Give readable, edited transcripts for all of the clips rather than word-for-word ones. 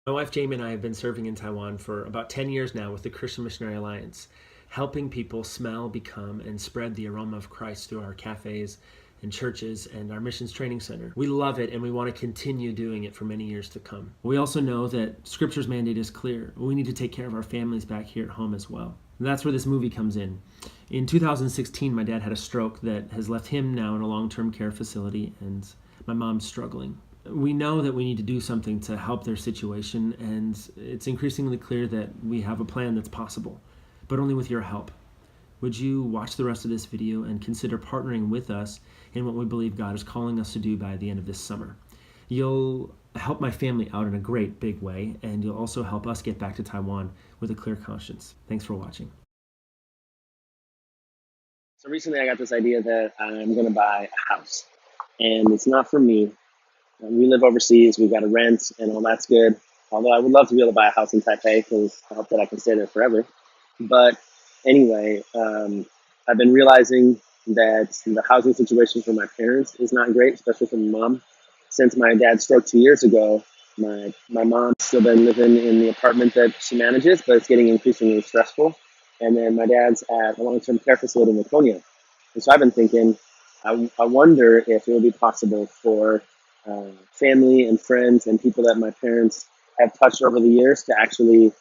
My wife Jamie and I have been serving in Taiwan for about 10 years now with the Christian Missionary Alliance, helping people smell, become, and spread the aroma of Christ through our cafes and churches and our missions training center. We love it and we want to continue doing it for many years to come. We also know that Scripture's mandate is clear. We need to take care of our families back here at home as well. And that's where this movie comes in. In 2016, my dad had a stroke that has left him now in a long-term care facility, and my mom's struggling. We know that we need to do something to help their situation, and it's increasingly clear that we have a plan that's possible, but only with your help. Would you watch the rest of this video and consider partnering with us in what we believe God is calling us to do by the end of this summer? You'll help my family out in a great big way, and you'll also help us get back to Taiwan with a clear conscience. Thanks for watching. So recently I got this idea that I'm going to buy a house, and it's not for me. We live overseas, we've got to rent, and all that's good. Although I would love to be able to buy a house in Taipei because I hope that I can stay there forever. But anyway, I've been realizing that the housing situation for my parents is not great, especially for my mom. Since my dad stroked 2 years ago, my mom's still been living in the apartment that she manages, but it's getting increasingly stressful. And then my dad's at a long-term care facility in Laconia. And so I've been thinking, I wonder if it would be possible for family and friends and people that my parents have touched over the years to actually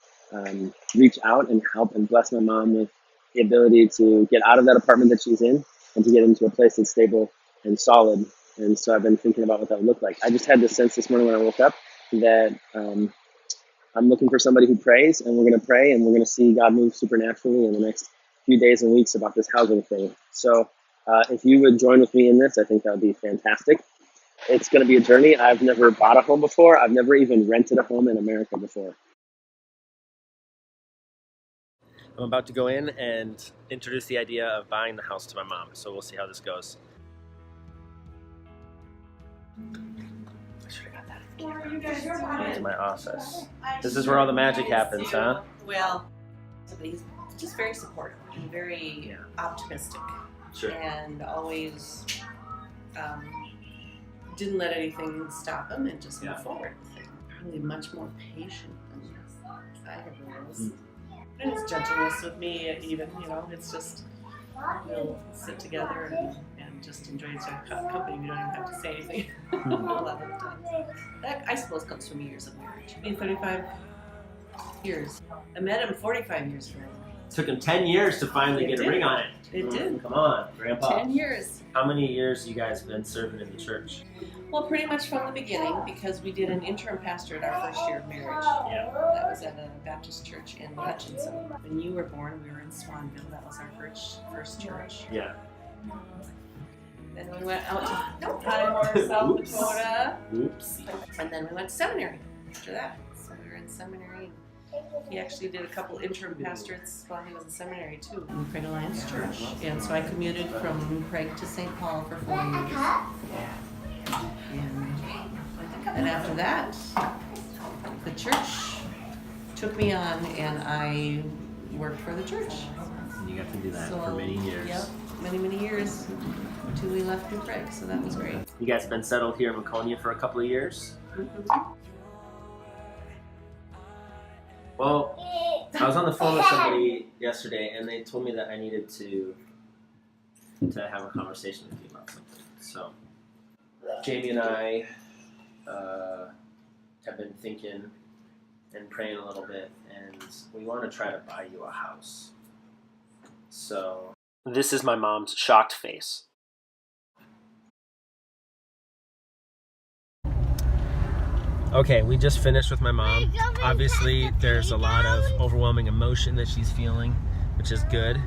reach out and help and bless my mom with the ability to get out of that apartment that she's in and to get into a place that's stable and solid. And so I've been thinking about what that would look like. I just had this sense this morning when I woke up that I'm looking for somebody who prays, and we're going to pray, and we're going to see God move supernaturally in the next few days and weeks about this housing thing. So if you would join with me in this, I think that would be fantastic. It's going to be a journey. I've never bought a home before. I've never even rented a home in America before. I'm about to go in and introduce the idea of buying the house to my mom, so we'll see how this goes. I should have got that into my office. This is where all the magic happens, huh? Well, he's just very supportive and very optimistic. Sure. And always didn't let anything stop him and just move forward. Probably much more patient than I ever was. And his gentleness with me, even, it's just, we'll sit together and just enjoy each other's company. We don't even have to say anything a lot of the time. That, I suppose, comes from years of marriage. 35 years. I met him 45 years ago. It took him 10 years to finally get a ring on it. It did. Come on, Grandpa. 10 years. How many years you guys been serving in the church? Well, pretty much from the beginning, because we did an interim pastorate our first year of marriage. Yeah. That was at a Baptist church in Hutchinson. When you were born, we were in Swanville. That was our first church. Yeah. Then we went out to Taiwan, South Oops. Dakota. Oops. And then we went to seminary after that. So we were in seminary. He actually did a couple interim pastorates while he was in seminary too. In Craig Alliance Church. And so I commuted from Craig to St. Paul for 4 years. And after that, the church took me on and I worked for the church. And you got to do that So, for many years. Yep, many years until we left New Craig, so that was great. You guys been settled here in Laconia for a couple of years? Mm-hmm. Well, I was on the phone with somebody yesterday and they told me that I needed to have a conversation with you about something. So, Jamie and I have been thinking and praying a little bit, and we want to try to buy you a house. So, this is my mom's shocked face. Okay, we just finished with my mom. Obviously, there's a lot of overwhelming emotion that she's feeling, which is good.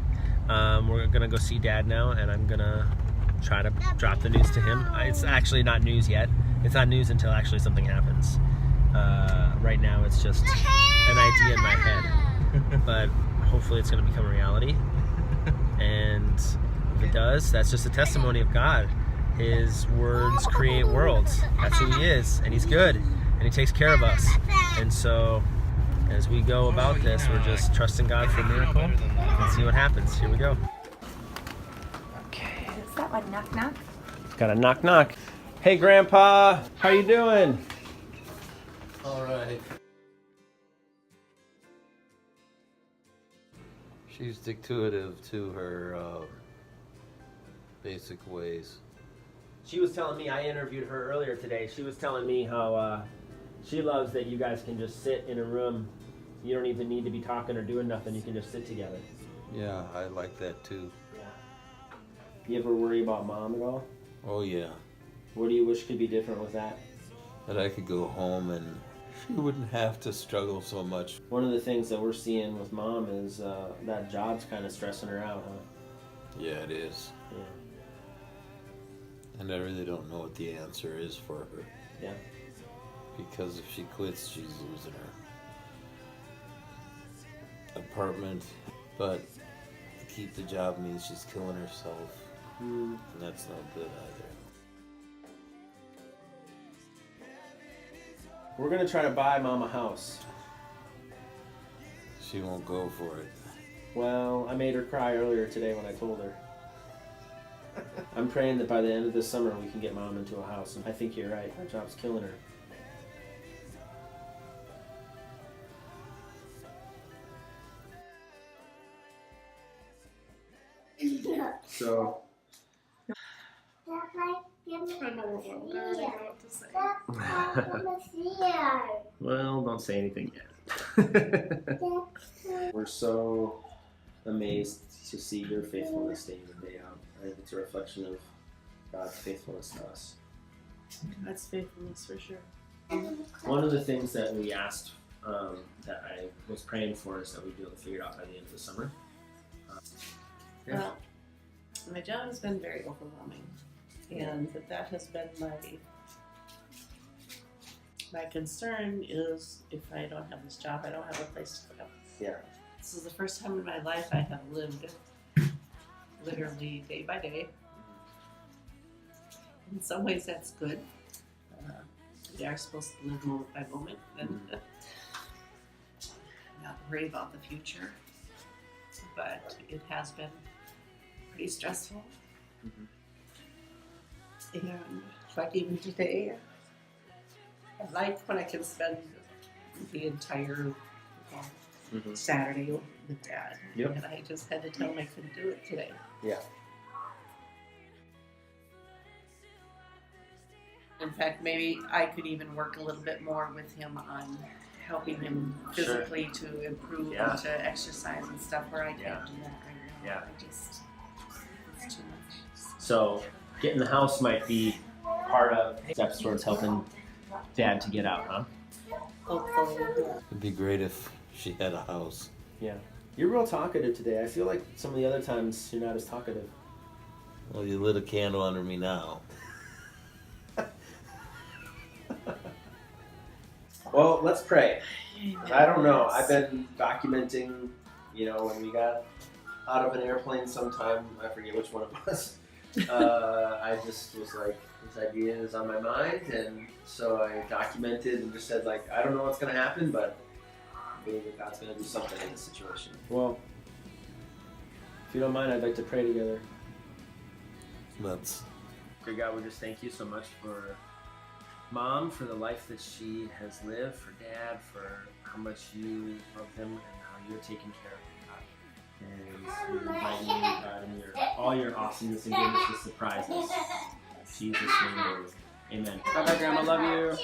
We're gonna go see Dad now, and I'm gonna try to drop the news to him. It's actually not news yet. It's not news until actually something happens. Right now, it's just an idea in my head, but hopefully it's gonna become a reality. And if it does, that's just a testimony of God. His words create worlds. That's who he is, and he's good. And he takes care of us. And so, as we go about this, we're just trusting God for a miracle and see what happens. Here we go. Okay. Is that one knock knock? Got a knock knock. Hey, Grandpa. How you doing? All right. She's intuitive to her basic ways. She was telling me, I interviewed her earlier today, she was telling me how she loves that you guys can just sit in a room. You don't even need to be talking or doing nothing. You can just sit together. Yeah, I like that too. Yeah. You ever worry about Mom at all? Oh yeah. What do you wish could be different with that? That I could go home and she wouldn't have to struggle so much. One of the things that we're seeing with Mom is that job's kind of stressing her out, huh? Yeah, it is. Yeah. And I really don't know what the answer is for her. Yeah. Because if she quits, she's losing her apartment. But to keep the job means she's killing herself. And that's not good either. We're going to try to buy Mom a house. She won't go for it. Well, I made her cry earlier today when I told her. I'm praying that by the end of this summer we can get Mom into a house. And I think you're right. Our job's killing her. So, well, don't say anything yet. We're so amazed to see your faithfulness day in and day out. I think it's a reflection of God's faithfulness to us. That's faithfulness for sure. One of the things that we asked, that I was praying for, is that we'd be able to figure it out by the end of the summer. Yeah. Well, my job has been very overwhelming, and that has been my concern is if I don't have this job, I don't have a place to go. Yeah. This is the first time in my life I have lived literally day by day. In some ways that's good. We are supposed to live moment by moment and not worry about the future. But it has been pretty stressful. And like even today, I like when I can spend the entire Saturday with Dad. Yep. And I just had to tell him I couldn't do it today. Yeah. In fact, maybe I could even work a little bit more with him on helping him physically to improve and to exercise and stuff where I can't do that right now. Yeah. It's too much. So, getting the house might be part of steps towards helping Dad to get out, huh? Hopefully. It'd be great if she had a house. Yeah. You're real talkative today. I feel like some of the other times you're not as talkative. Well, you lit a candle under me now. Well, let's pray. I don't know. I've been documenting, when we got out of an airplane sometime, I forget which one it was. I just was like, this idea is on my mind, and so I documented and just said, I don't know what's going to happen, but I believe that God's going to do something in this situation. Well, if you don't mind, I'd like to pray together. Let's. Dear God, we just thank you so much for Mom, for the life that she has lived, for Dad, for how much you love him and how you're taking care of him, God. And we invite you, God, in all your awesomeness and goodness to surprise us. In Jesus' name, amen. Bye-bye, Grandma. Love you.